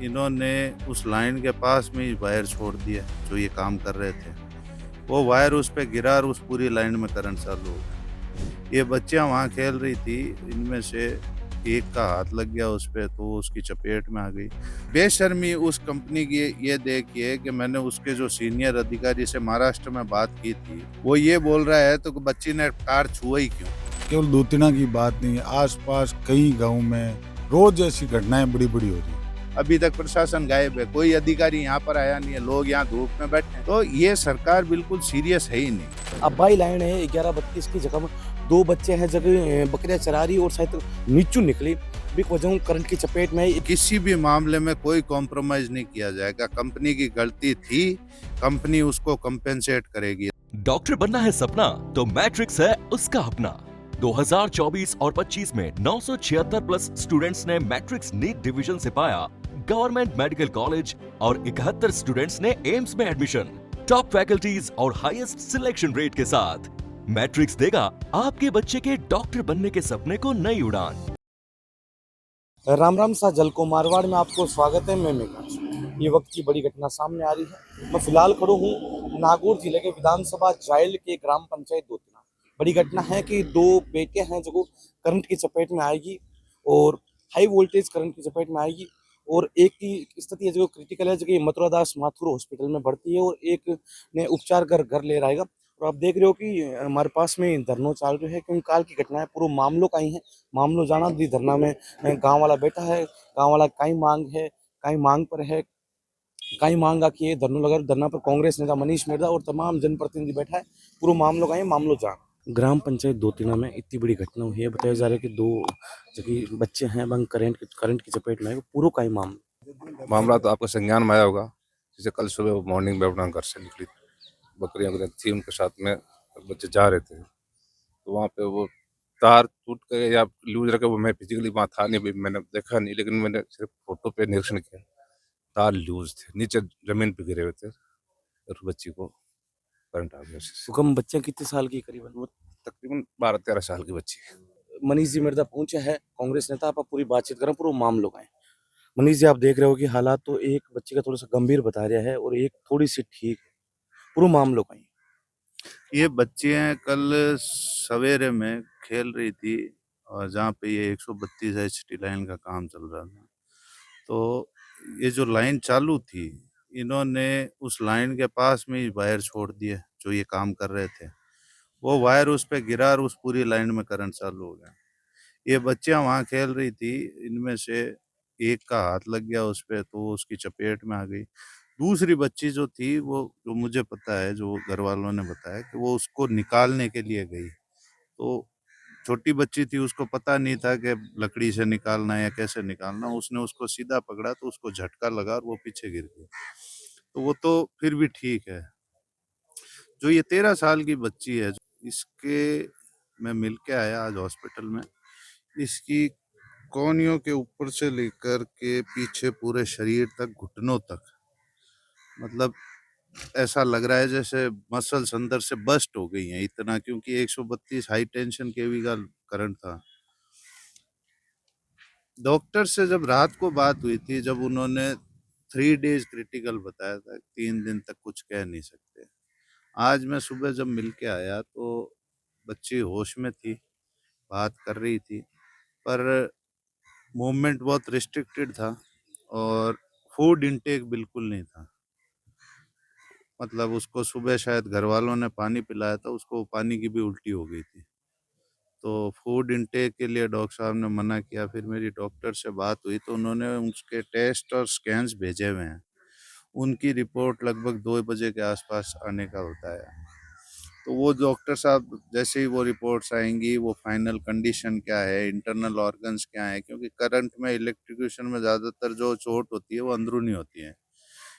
इन्होंने उस लाइन के पास में ही वायर छोड़ दिया जो ये काम कर रहे थे। वो वायर उस पे गिरा और उस पूरी लाइन में करंट चालू हो गया। ये बच्चियाँ वहाँ खेल रही थी, इनमें से एक का हाथ लग गया उस पे तो वो उसकी चपेट में आ गई। बेशर्मी उस कंपनी की ये देखिए कि मैंने उसके जो सीनियर अधिकारी से महाराष्ट्र में बात की थी, वो ये बोल रहा है तो बच्ची ने कार छुआ ही क्यों? केवल दूतिना की बात नहीं है, आसपास कई गांव में रोज ऐसी घटनाएं बड़ी-बड़ी हो रही हैं। अभी तक प्रशासन गायब है, कोई अधिकारी यहाँ पर आया नहीं है, लोग यहाँ धूप में बैठे हैं। तो ये सरकार बिल्कुल सीरियस है ही नहीं। अब बाई लाइन है 11:32 की जगह में 2 बच्चे हैं जगह बकरियां चरा रही और शायद नीचू निकली वजह करंट की चपेट में आई। किसी भी मामले में कोई कॉम्प्रोमाइज नहीं किया जाएगा। कंपनी की गलती थी, कंपनी उसको कंपेंसेट करेगी। डॉक्टर बनना है सपना तो मैट्रिक्स है उसका अपना। 2024 और 25 में 976 प्लस स्टूडेंट्स ने मैट्रिक्स नीट डिवीजन से पाया गवर्नमेंट मेडिकल कॉलेज और 71 स्टूडेंट्स ने एम्स में एडमिशन। टॉप फैकल्टीज और हाईएस्ट सिलेक्शन रेट के साथ मैट्रिक्स देगा आपके बच्चे के डॉक्टर बनने के सपने को नई उड़ान। राम राम सा जल को मारवाड़ में आपको स्वागत है। मैं मेघांश। ये वक्त की बड़ी घटना सामने आ रही है। मैं फिलहाल खड़ा हूँ नागौर जिले के विधानसभा जायल के ग्राम पंचायत दोतिना। बड़ी घटना है कि 2 बेटियां हैं जो करंट की चपेट में आएगी और हाई वोल्टेज करंट की चपेट में आएगी और एक की स्थिति है जो क्रिटिकल है जो मथुरा दास माथुर हॉस्पिटल में भर्ती है और एक ने उपचार कर घर ले रहेगा। और आप देख रहे हो कि हमारे पास में धरना चल रहा है क्योंकि काल की घटना है पूरे मामलों का ही है। मामलों जाना दी धरना में गांव वाला बैठा है, गांव वाला कई मांग है, कई मांग पर है, कई मांग आकी है। धरना लगा धरना पर कांग्रेस नेता मनीष मिर्जा और तमाम जनप्रतिनिधि बैठा है। पूरे मामलों का ही मामलों जान। ग्राम पंचायत दोतिना में इतनी बड़ी घटना हुई है। बताया जा रहा है कि 2 जबकि बच्चे हैं बंग करंट की चपेट में है। पूरा का ही मामला तो आपको संज्ञान में आया होगा। जैसे कल सुबह मॉर्निंग में अपना घर से निकली बकरियां वगैरह थी उनके साथ में, बच्चे जा रहे थे तो वहाँ पे वो तार टूट के या लूज रखे, वो मैं फिजिकली वहाँ था नहीं, भी मैंने देखा नहीं, लेकिन मैंने सिर्फ फोटो पे निरीक्षण किया। तार लूज थे, नीचे जमीन पे गिरे हुए थे और बच्ची को करंट आ गया उससे। हुक्म। बच्चे कितने साल की करीबन? वो तकरीबन 12-13 साल की बच्ची है। मनीष जी मिर्जा पहुंचे हैं कांग्रेस नेता। आप पूरी बातचीत करें पूरे मामलों का है। मनीष जी, आप देख रहे हो कि हालात तो एक बच्चे का थोड़ा सा गंभीर बता रहा है और एक थोड़ी सी ठीक है। पूरे मामलों का ही ये बच्चियाँ कल सवेरे में खेल रही थी और जहाँ पे ये 132 एचटी लाइन का काम चल रहा था। तो ये जो लाइन चालू थी, इन्होंने उस लाइन के पास में ही वायर छोड़ दिए जो ये काम कर रहे थे। वो वायर उस पे गिरा और उस पूरी लाइन में करंट चालू हो गया। ये बच्चियाँ वहाँ खेल रही थी, इनमें से एक का हाथ लग गया उस पे तो वो उसकी चपेट में आ गई। दूसरी बच्ची जो थी वो जो मुझे पता है, जो घर वालों ने बताया कि वो उसको निकालने के लिए गई। तो छोटी बच्ची थी, उसको पता नहीं था कि लकड़ी से निकालना है या कैसे निकालना। उसने उसको सीधा पकड़ा तो उसको झटका लगा और वो पीछे गिर गई। तो वो तो फिर भी ठीक है। जो ये 13 साल की बच्ची है, इसके मैं मिल के आया आज हॉस्पिटल में। इसकी कोहनियों के ऊपर से लेकर के पीछे पूरे शरीर तक, घुटनों तक, मतलब ऐसा लग रहा है जैसे मसल्स अंदर से बस्ट हो गई हैं इतना, क्योंकि 132 हाई टेंशन केवी का करंट था। डॉक्टर से जब रात को बात हुई थी, जब उन्होंने 3 डेज क्रिटिकल बताया था, 3 दिन तक कुछ कह नहीं सकते। आज मैं सुबह जब मिल के आया तो बच्ची होश में थी, बात कर रही थी, पर मूवमेंट बहुत रिस्ट्रिक्टेड था और फूड इनटेक बिल्कुल नहीं था। मतलब उसको सुबह शायद घर वालों ने पानी पिलाया था, उसको पानी की भी उल्टी हो गई थी। तो फूड इनटेक के लिए डॉक्टर साहब ने मना किया। फिर मेरी डॉक्टर से बात हुई तो उन्होंने उसके टेस्ट और स्कैन्स भेजे हुए हैं। उनकी रिपोर्ट लगभग 2 बजे के आसपास आने का बताया। तो वो डॉक्टर साहब जैसे ही वो रिपोर्ट्स आएंगी, वो फाइनल कंडीशन क्या है, इंटरनल ऑर्गन्स क्या है, क्योंकि करंट में, इलेक्ट्रिक्यूशन में ज़्यादातर जो चोट होती है वो अंदरूनी होती है।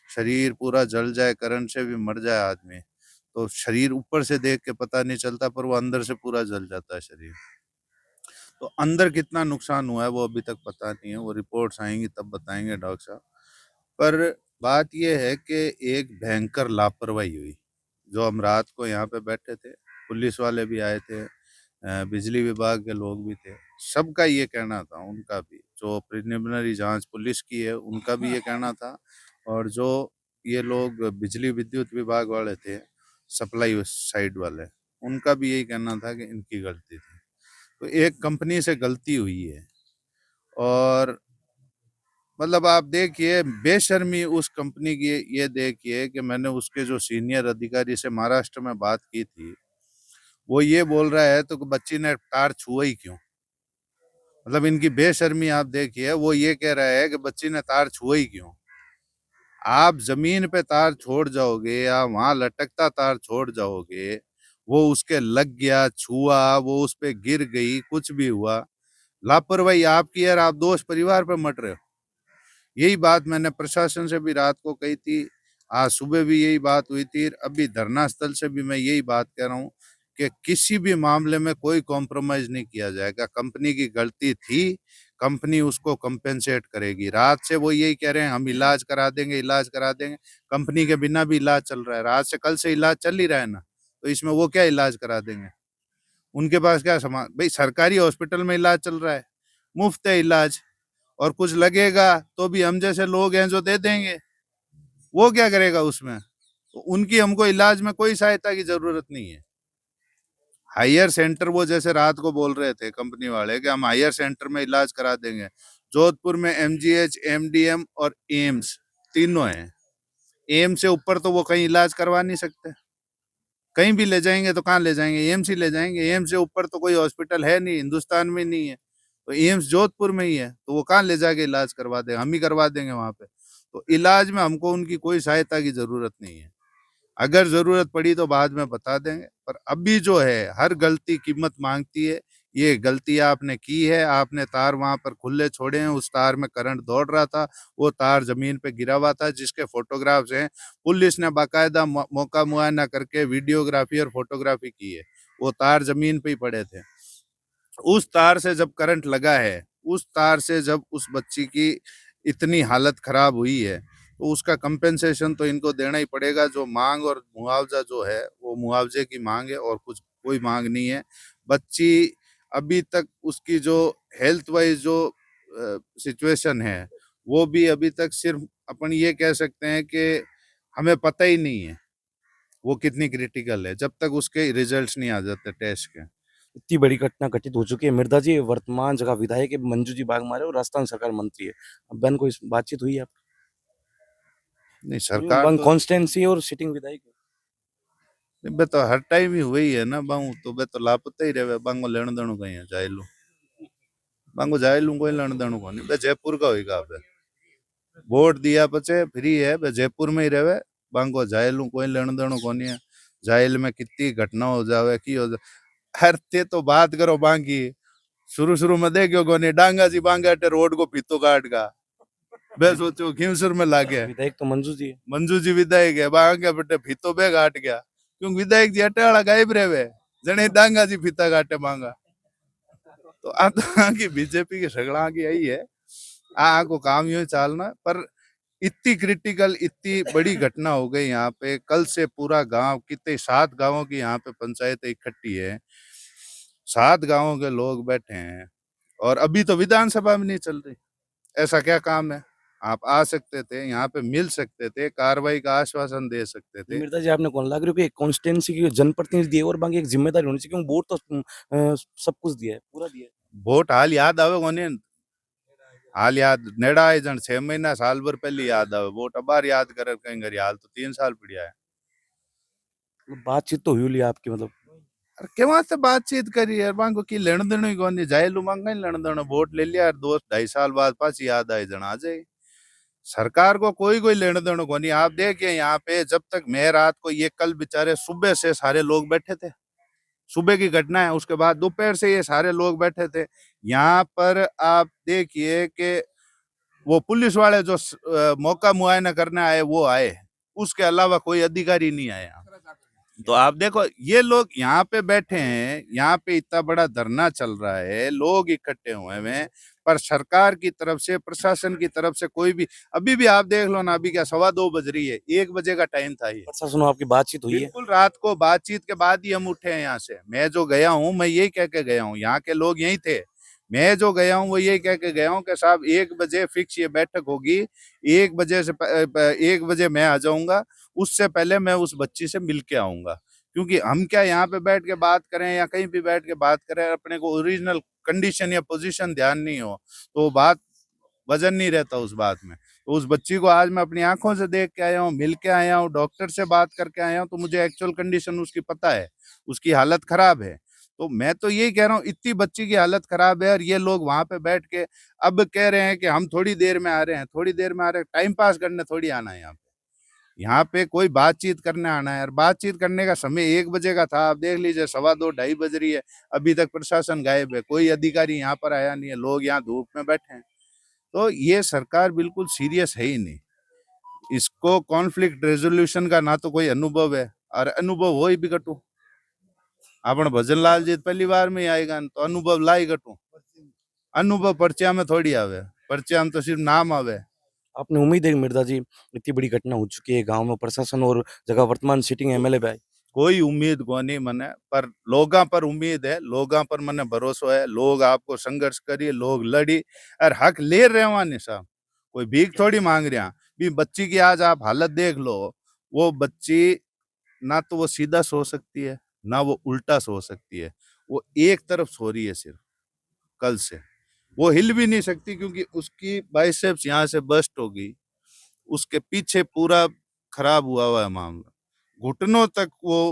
शरीर पूरा जल जाए, करंट से भी मर जाए आदमी, तो शरीर ऊपर से देख के पता नहीं चलता, पर वो अंदर से पूरा जल जाता है शरीर। तो अंदर कितना नुकसान हुआ है वो अभी तक पता नहीं है, वो रिपोर्ट्स आएंगी तब बताएंगे डॉक्टर साहब। पर बात ये है कि एक भयंकर लापरवाही हुई। जो हम रात को यहाँ पे बैठे थे, पुलिस वाले भी आए थे, बिजली विभाग के लोग भी थे, सबका ये कहना था, उनका भी, जो प्रिलिमिनरी जांच पुलिस की है उनका भी ये कहना था, और जो ये लोग बिजली विद्युत विभाग वाले थे, सप्लाई साइड वाले, उनका भी यही कहना था कि इनकी गलती थी। तो एक कंपनी से गलती हुई है, और मतलब आप देखिए बेशर्मी उस कंपनी की, ये देखिए कि मैंने उसके जो सीनियर अधिकारी से महाराष्ट्र में बात की थी, वो ये बोल रहा है तो कि बच्ची ने तार छुआ ही क्यों। मतलब इनकी बेशर्मी आप देखिए, वो ये कह रहा है कि बच्ची ने तार छुआ ही क्यों। आप जमीन पे तार छोड़ जाओगे या वहां लटकता तार छोड़ जाओगे, वो उसके लग गया, छुआ, वो उस पे गिर गई, कुछ भी हुआ, लापरवाही आपकी है, आप दोष परिवार पे मट रहे हो। यही बात मैंने प्रशासन से भी रात को कही थी, आज सुबह भी यही बात हुई थी, अभी धरना स्थल से भी मैं यही बात कह रहा हूँ कि किसी भी मामले में कोई कॉम्प्रोमाइज नहीं किया जाएगा। कंपनी की गलती थी, कंपनी उसको कंपेंसेट करेगी। रात से वो यही कह रहे हैं हम इलाज करा देंगे, इलाज करा देंगे। कंपनी के बिना भी इलाज चल रहा है, रात से कल से इलाज चल ही रहा है ना, तो इसमें वो क्या इलाज करा देंगे। उनके पास क्या सामान, भाई सरकारी हॉस्पिटल में इलाज चल रहा है, मुफ्त है इलाज, और कुछ लगेगा तो भी हम जैसे लोग हैं जो दे देंगे, वो क्या करेगा उसमें। तो उनकी हमको इलाज में कोई सहायता की जरूरत नहीं है। हायर सेंटर, वो जैसे रात को बोल रहे थे कंपनी वाले कि हम हायर सेंटर में इलाज करा देंगे। जोधपुर में एमजीएच, एमडीएम और एम्स तीनों हैं। एम्स से ऊपर तो वो कहीं इलाज करवा नहीं सकते, कहीं भी ले जाएंगे तो कहाँ ले जाएंगे, एम्स ही ले जाएंगे। एम्स से ऊपर तो कोई हॉस्पिटल है नहीं, हिंदुस्तान में नहीं है। तो एम्स जोधपुर में ही है, तो वो कहाँ ले जाके इलाज करवा देंगे, हम ही करवा देंगे वहां पे। तो इलाज में हमको उनकी कोई सहायता की जरूरत नहीं है। अगर जरूरत पड़ी तो बाद में बता देंगे, पर अभी जो है हर गलती कीमत मांगती है। ये गलती आपने की है, आपने तार वहां पर खुले छोड़े हैं, उस तार में करंट दौड़ रहा था, वो तार जमीन पे गिरा हुआ था, जिसके फोटोग्राफ्स हैं। पुलिस ने बाकायदा मौका मुआयना करके वीडियोग्राफी और फोटोग्राफी की है, वो तार जमीन पे ही पड़े थे। उस तार से जब करंट लगा है, उस तार से जब उस बच्ची की इतनी हालत खराब हुई है, तो उसका कंपेंसेशन तो इनको देना ही पड़ेगा। जो मांग और मुआवजा जो है, वो मुआवजे की मांग है, और कुछ कोई मांग नहीं है। बच्ची अभी तक उसकी जो हेल्थ वाइज जो सिचुएशन है, वो भी अभी तक सिर्फ अपन ये कह सकते हैं कि हमें पता ही नहीं है वो कितनी क्रिटिकल है, जब तक उसके रिजल्ट्स नहीं आ जाते टेस्ट के। इतनी बड़ी घटना घटित हो चुकी है। मिर्धा जी वर्तमान जगह विधायक है, मंजू जी बाघमारे और राजस्थान सरकार मंत्री है। अब बहन को इस बातचीत हुई है आप? नहीं, सरकार तो कॉन्स्टेंसी और सिटिंग विधायक है। बे तो हर टाइम ही हुई है ना बांगू, तो बे तो लापता ही रहे। बांगो लेन देणु कहीं है जायलू, बांगो जायलू कोई लेन देणु कोनी। बे जयपुर का होगा, बे वोट दिया पचे फ्री है, बे जयपुर में ही रहे। बांगो जायलू कोई लेन देणु कोनी है। जायल में कितनी घटना हो जावे की हो जाए, हर ते तो बात करो बांगी। शुरू शुरू में देखो कोनी डांगा जी बांगा टे रोड को पीतो काट का, बे सोचो खींवसर में लागे। विधायक तो मंजू जी है। मंजू जी विधायक है, बांगे बेटे फीतो बे काट गया, क्योंकि विधायक जी अटाड़ा गायब रहे, जने डांगा जी फीता काटे मांगा। तो की बीजेपी की सगड़ा की यही है, को काम यूं ही चालना। पर इतनी क्रिटिकल, इतनी बड़ी घटना हो गई यहाँ पे। कल से पूरा गांव, कितने 7 गांवों की यहाँ पे पंचायत इकट्ठी है, 7 गांवों के लोग बैठे हैं, और अभी तो विधानसभा में नहीं चल रही। ऐसा क्या काम है? आप आ सकते थे, यहाँ पे मिल सकते थे, कार्रवाई का आश्वासन दे सकते थे। मिर्धा जी आपने कौन लग रही हो कि कॉन्स्टेंसी की जनप्रतिनिधि है और बाकी एक जिम्मेदारी होनी चाहिए, क्योंकि वोट तो सब कुछ दिया है, पूरा दिया है। वोट हाल याद आवे कोनी, हाल याद नेड़ा है जन 6 महीना साल भर पहले याद आवे। वोट अबार याद करे कहीं करी, हाल तो 3 साल पड़िया है। मतलब बातचीत तो हुई आपकी, मतलब अरे केवा से बातचीत करी यार, बांगो की लेन देन ही कोनी। जायलू मांगा ही लेन देन, वोट ले लिया यार, 2-2.5 साल बाद पास याद आए जन आ जाए। सरकार को कोई लेन देन कोनी। आप देखिए यहाँ पे, जब तक मैं रात को, ये कल बेचारे सुबह से सारे लोग बैठे थे, सुबह की घटना है, उसके बाद दोपहर से ये सारे लोग बैठे थे यहाँ पर। आप देखिए कि वो पुलिस वाले जो मौका मुआयना करने आए वो आए, उसके अलावा कोई अधिकारी नहीं आया। तो आप देखो ये लोग यहाँ पे बैठे हैं, यहाँ पे इतना बड़ा धरना चल रहा है, लोग इकट्ठे हुए हैं, पर सरकार की तरफ से, प्रशासन की तरफ से कोई भी, अभी भी आप देख लो ना, अभी क्या 2:15 बज रही है, 1 बजे का टाइम था ये। अच्छा सुनो, आपकी बातचीत हुई है? बिल्कुल रात को बातचीत के बाद ही हम उठे हैं यहाँ से। मैं जो गया हूँ, मैं यही कह के गया हूँ, यहाँ के लोग यही थे, मैं जो गया हूँ वो यही कह के गया हूँ कि साहब 1 बजे फिक्स ये बैठक होगी, 1 बजे से 1 बजे मैं आ जाऊंगा, उससे पहले मैं उस बच्ची से मिल के आऊंगा। क्योंकि हम क्या यहाँ पे बैठ के बात करें या कहीं भी बैठ के बात करें, अपने को ओरिजिनल कंडीशन या पोजीशन ध्यान नहीं हो तो वो बात वजन नहीं रहता उस बात में। तो उस बच्ची को आज मैं अपनी आंखों से देख के आया हूँ, मिल के आया हूँ, डॉक्टर से बात करके आया हूँ, तो मुझे एक्चुअल कंडीशन उसकी पता है, उसकी हालत खराब है। तो मैं तो यही कह रहा हूँ, इतनी बच्ची की हालत खराब है और ये लोग वहां पे बैठ के अब कह रहे हैं कि हम थोड़ी देर में आ रहे हैं, थोड़ी देर में आ रहे हैं। टाइम पास करने थोड़ी आना है यहाँ पे कोई बातचीत करने आना है। और बातचीत करने का समय 1 बजे का था, आप देख लीजिए 2:15 2:30 बज रही है, अभी तक प्रशासन गायब है, कोई अधिकारी यहाँ पर आया नहीं है, लोग यहाँ धूप में बैठे हैं। तो ये सरकार बिल्कुल सीरियस है ही नहीं। इसको कॉन्फ्लिक्ट रेजोल्यूशन का ना तो कोई अनुभव है, और अनुभव हो ही भी कटू। आपण भजन लाल जी पहली बार में ही आएगा तो अनुभव लाई कटू। अनुभव पर्चिया में थोड़ी आवे, पर्चिया में तो सिर्फ नाम आवे। आपने उम्मीद है कि मिर्जा जी इतनी बड़ी घटना हो चुकी है गांव में, प्रशासन और जगह वर्तमान सिटिंग एमएलए पे कोई उम्मीद को नहीं मने, पर लोगों पर उम्मीद है, लोगों पर मने भरोसा है। लोग आपको संघर्ष करिए, लोग लड़ी और हक ले रहे वाने साहब, कोई भीख थोड़ी मांग रहा। भी बच्ची की आज आप हालत देख लो, वो बच्ची ना तो वो सीधा सो सकती है, ना वो उल्टा सो सकती है, वो एक तरफ सो रही है सिर्फ। कल से वो हिल भी नहीं सकती क्योंकि उसकी बाइसेप्स यहाँ से बस्ट हो गई, उसके पीछे पूरा खराब हुआ है मामला, घुटनों तक वो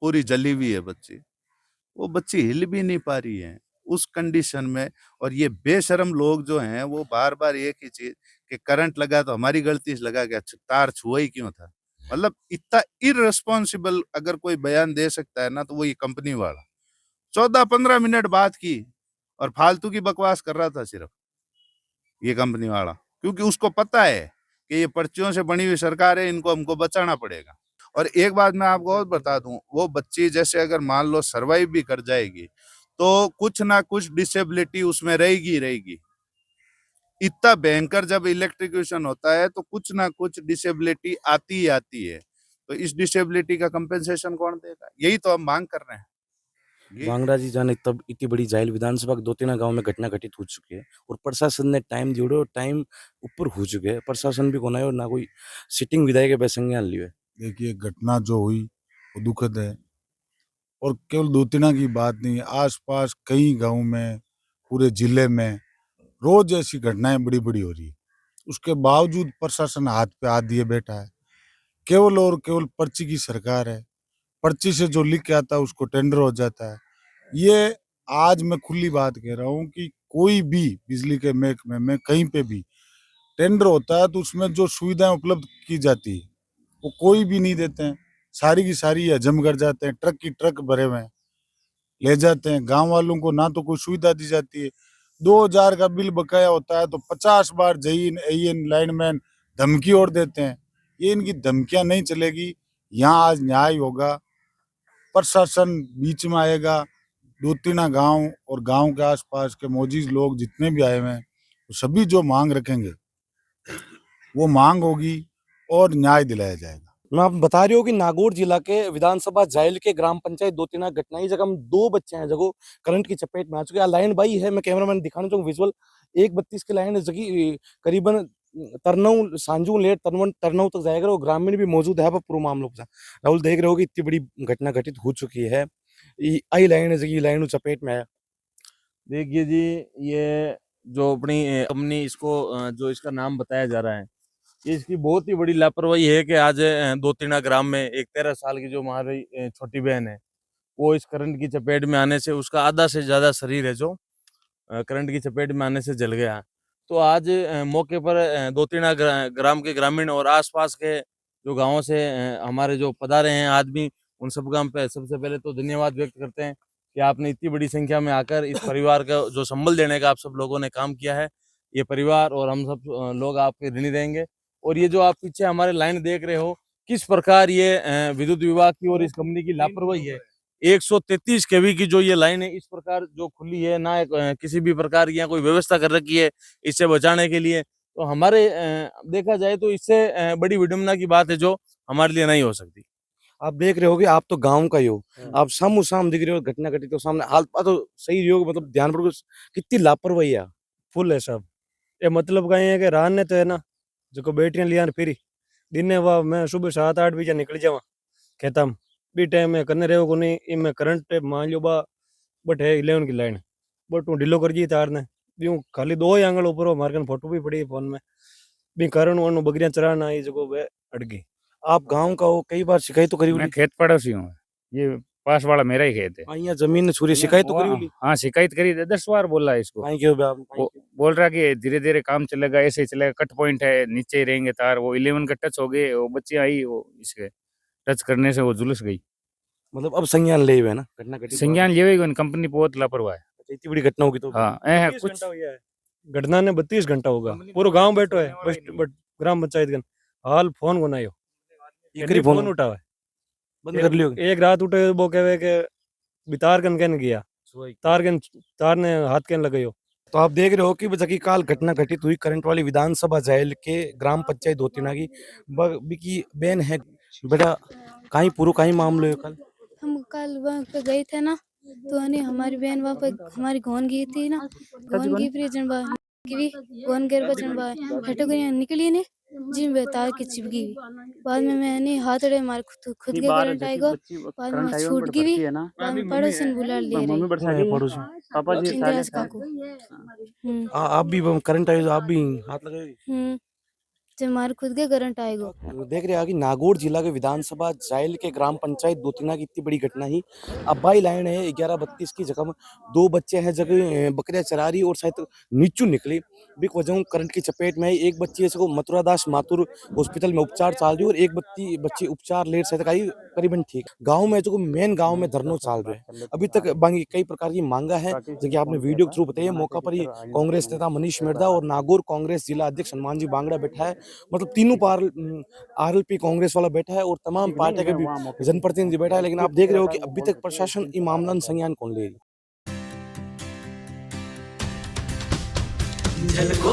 पूरी जली हुई है बच्ची। वो बच्ची हिल भी नहीं पा रही है उस कंडीशन में। और ये बेशरम लोग जो हैं वो बार बार एक ही चीज कि करंट लगा तो हमारी गलती से लगा, क्या तार छुआ ही क्यों था। मतलब इतना इररिस्पॉन्सिबल अगर कोई बयान दे सकता है ना तो वो ये कंपनी वाला। 14-15 मिनट बात की और फालतू की बकवास कर रहा था सिर्फ ये कंपनी वाला, क्योंकि उसको पता है कि ये पर्चियों से बनी हुई सरकार है, इनको हमको बचाना पड़ेगा। और एक बात मैं आपको और बता दूं, वो बच्ची जैसे अगर मान लो सरवाइव भी कर जाएगी तो कुछ ना कुछ डिसेबिलिटी उसमें रहेगी रहेगी। इतना भयंकर जब इलेक्ट्रिक्यूशन होता है तो कुछ ना कुछ डिसेबिलिटी आती ही आती है। तो इस डिसेबिलिटी का कंपेंसेशन कौन देगा, यही तो हम मांग कर रहे हैं। वांगड़ा जी जाने तब इतनी बड़ी जायल विधानसभा के 2-3 गांव में घटना घटित हो चुकी है और प्रशासन ने टाइम दियो और टाइम ऊपर हो चुके हैं, प्रशासन भी कोना है और ना कोई सिटिंग विधायक के संज्ञान लियो है। देखिए घटना जो हुई वो दुखद है, और केवल दूतिना की बात नहीं, आसपास कई गांव में, पूरे जिले में रोज ऐसी घटनाएं बड़ी बड़ी हो रही है। उसके बावजूद प्रशासन हाथ पे हाथ दिए बैठा है। केवल और केवल पर्ची की सरकार है, पर्ची से जो लिख के आता है उसको टेंडर हो जाता है। ये आज मैं खुली बात कह रहा हूँ कि कोई भी बिजली के महकमे में कहीं पे भी टेंडर होता है तो उसमें जो सुविधाएं उपलब्ध की जाती है वो कोई भी नहीं देते हैं। सारी की सारी हजम कर जाते हैं, ट्रक की ट्रक भरे हुए हैं ले जाते हैं। गांव वालों को ना तो कोई सुविधा दी जाती है। 2000 का बिल बकाया होता है तो 50 बार जईन एन लाइनमैन धमकी और देते हैं। ये इनकी धमकियां नहीं चलेगी, यहाँ आज न्याय होगा, प्रशासन बीच में आएगा। दूतिना गांव और गांव के आसपास के मौजूद लोग जितने भी आए हुए हैं तो सभी जो मांग रखेंगे वो मांग होगी और न्याय दिलाया जाएगा। मैं आप बता रही हूँ कि नागौर जिला के विधानसभा जायल के ग्राम पंचायत 2-3 घटना ही जगह हम 2 बच्चे हैं जगह करंट की चपेट में आ चुके हैं। लाइन बाई है, मैं कैमरामैन दिखाना चाहूँ विजुअल 1:32 की लाइन जगी करीबन तरनऊ सांजू लेट तरनऊ तक जाएगा और ग्रामीण भी मौजूद है। पूरा मामला पूछा राहुल देख रहे हो कि इतनी बड़ी घटना घटित हो चुकी है। आई लाइन जगी लाइन चपेट में है। देखिए जी, ये जो अपनी कंपनी इसको जो इसका नाम बताया जा रहा है, ये इसकी बहुत ही बड़ी लापरवाही है कि आज दोतिना ग्राम में एक 13 साल की जो हमारी छोटी बहन है, वो इस करंट की चपेट में आने से उसका आधा से ज़्यादा शरीर है जो करंट की चपेट में आने से जल गया। तो आज मौके पर दोतिना ग्राम के ग्रामीण और आसपास के जो गाँवों से हमारे जो पधारे हैं आदमी, उन सब गाँव पे सबसे पहले तो धन्यवाद व्यक्त करते हैं कि आपने इतनी बड़ी संख्या में आकर इस परिवार का जो संबल देने का आप सब लोगों ने काम किया है। ये परिवार और हम सब लोग आपके ऋणी रहेंगे। और ये जो आप पीछे हमारे लाइन देख रहे हो, किस प्रकार ये विद्युत विभाग की और इस कंपनी की लापरवाही है। 133 केवी की जो ये लाइन है इस प्रकार जो खुली है, ना किसी भी प्रकार की यहाँ कोई व्यवस्था कर रखी है इससे बचाने के लिए। तो हमारे देखा जाए तो इससे बड़ी विडंबना की बात है जो हमारे लिए नहीं हो सकती। आप देख रहे होगे, आप तो गांव का ही हो, आप सामू साम दिख रहे हो, घटना घटी तो सामने हाल तो सही रही होगी, मतलब ध्यान पर कितनी लापरवाही है। फुल है सब। ये मतलब कहीं है कि रान ने तो है ना जो बैटरियां लिया फिर दिन ने वाह मैं सुबह 7-8 बजे निकल जावा खेता में बी टाइम में करने रहो को नहीं इनमें करंट मान लो बा बट है 11 की लाइन बट वो ढीलो कर दी तार ने यूं खाली 2 ही आंगल ऊपर मार के फोटो भी पड़ी है फोन में भी कारण वन बकरियां चराना आई जगह वे अड़ गई। आप गांव का हो, कई बार शिकायत तो करी मैं होगी। खेत पड़ोसी हूँ। ये पास वाला मेरा ही खेत है। हाँ, यहाँ जमीन ने छुरी शिकायत तो करी होगी। हाँ शिकायत करी 10 बार बोला है इसको। थैंक यू आप बोल रहा कि धीरे धीरे काम चलेगा, ऐसे ही चलेगा, कट पॉइंट है, नीचे ही रहेंगे तार। वो 11 का टच हो गए, वो बच्ची आई, वो इसके टच करने से वो झुलस गई। मतलब अब संज्ञान ले हुए है ना घटना घटी तो संज्ञान लिए हुए कंपनी बहुत लापरवाह है। अच्छा, इतनी बड़ी घटना होगी तो हाँ 32 कुछ घंटा हुआ है घटना ने 32 घंटा होगा पूरा गांव बैठो है but gram panchayat gun hall phone को नायो ये करी फोन उठावे बंद कर लियो। एक रात उठे वो कहे के बितार कन कहने गया तार ने हाथ कहने लगायो। तो आप देख रहे हो कि जकी काल घटना घटित हुई करंट वाली विधानसभा जायल के ग्राम पंचायत दोतीना की की बेन है बेटा कहीं पूरा कहीं मामलो है कल हम कल वहाँ पे गए थे ना तो हमारी बहन वहाँ पे हमारी गोन गई थी ना गोन की फिर जनबा की गोन गिर पर जनबा हटो गई निकली ने जी में तार की चिपकी बाद में मैंने हाथ अड़े मार खुद के करंट आएगा बाद में छूट गई बाद में पड़ोसी ने बुला ले रहे पड़ोसी पापा जी इंदिरा काकू आप भी करंट आए आप भी हाथ लगाए जब हमारे खुद के करंट आएगा। तो देख रहे हैं कि नागौर जिला के विधानसभा जायल के ग्राम पंचायत दोतीना की इतनी बड़ी घटना ही अब बाई लाइन है 11:32 की जगह में 2 बच्चे हैं जगह बकरियां चरा रही और शायद नीचू निकली भी वजह करंट की चपेट में एक बच्ची ऐसे को मथुरा दास माथुर हॉस्पिटल में उपचार चाल रही और एक बच्ची उपचार लेट शायद आई करीबन ठीक। गाँव में जो मेन गाँव में धरना चाल रहे हैं अभी तक बाकी कई प्रकार की मांगा है जैसे आपने वीडियो के थ्रू बताइए। मौका पर ही कांग्रेस नेता मनीष मिर्धा और नागौर कांग्रेस जिला अध्यक्ष हनुमान जी बांगड़ा बैठा है, मतलब तीनों पार आरएलपी कांग्रेस वाला बैठा है और तमाम पार्टी के भी जनप्रतिनिधि बैठा है। लेकिन आप देख रहे हो कि अभी तक प्रशासन इस मामला में संज्ञान कौन ले रही। झलको